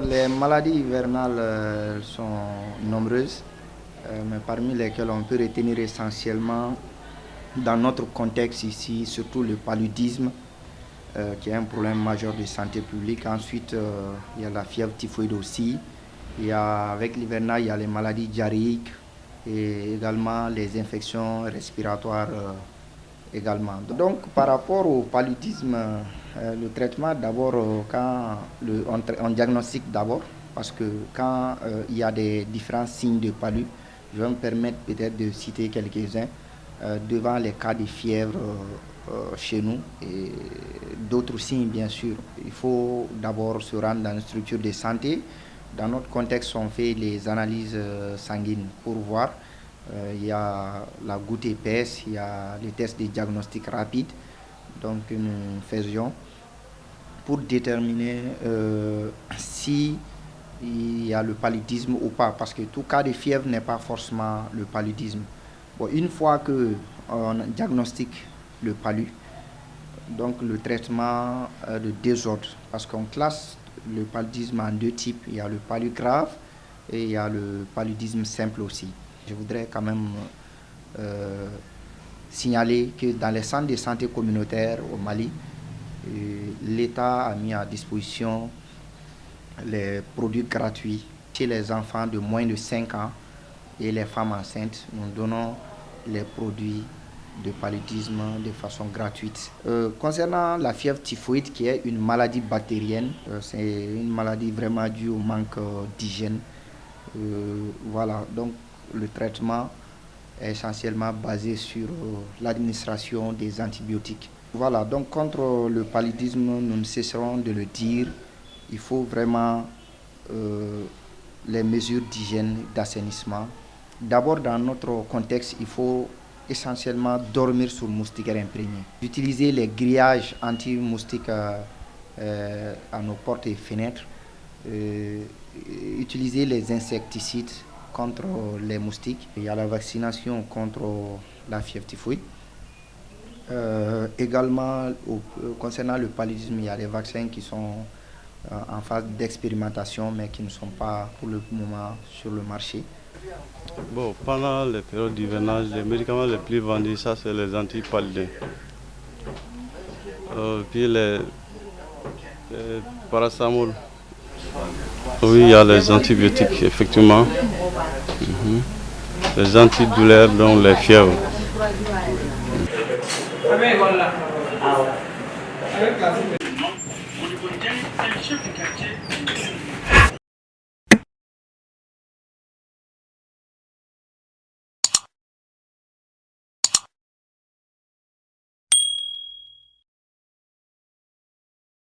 Les maladies hivernales sont nombreuses, mais parmi lesquelles on peut retenir essentiellement dans notre contexte ici, surtout le paludisme, qui est un problème majeur de santé publique. Ensuite, il y a la fièvre typhoïde aussi. Avec l'hivernal, il y a les maladies diarrhéiques et également les infections respiratoires également. Donc, par rapport au paludisme, le traitement d'abord, on diagnostique d'abord, parce que quand il y a des différents signes de palu, je vais me permettre peut-être de citer quelques-uns devant les cas de fièvre chez nous et d'autres signes bien sûr. Il faut d'abord se rendre dans une structure de santé. Dans notre contexte, on fait les analyses sanguines pour voir. Il y a la goutte épaisse, il y a les tests de diagnostic rapide. Donc nous faisions pour déterminer si il y a le paludisme ou pas, parce que tout cas de fièvre n'est pas forcément le paludisme. Bon, une fois qu'on diagnostique le palu, donc le traitement de désordre, parce qu'on classe le paludisme en deux types, il y a le palu grave et il y a le paludisme simple aussi. Je voudrais quand même signaler que dans les centres de santé communautaires au Mali, l'État a mis à disposition les produits gratuits chez les enfants de moins de 5 ans et les femmes enceintes. Nous donnons les produits de paludisme de façon gratuite. Concernant la fièvre typhoïde, qui est une maladie bactérienne, c'est une maladie vraiment due au manque d'hygiène. Voilà, donc le traitement est essentiellement basé sur l'administration des antibiotiques. Voilà, donc contre le paludisme, nous ne cesserons de le dire, il faut vraiment les mesures d'hygiène, d'assainissement. D'abord, dans notre contexte, il faut essentiellement dormir sur moustiquaire imprégné. Utiliser les grillages anti-moustiques à nos portes et fenêtres. Utiliser les insecticides contre les moustiques. Il y a la vaccination contre la fièvre typhoïde. Également, concernant le paludisme, il y a des vaccins qui sont en phase d'expérimentation, mais qui ne sont pas pour le moment sur le marché. Bon, pendant les périodes d'hivernage, les médicaments les plus vendus, ça c'est les antipaludins. Puis les paracétamol. Oui, il y a les antibiotiques, effectivement. Les antidouleurs, dont les fièvres. Au niveau chef de quartier,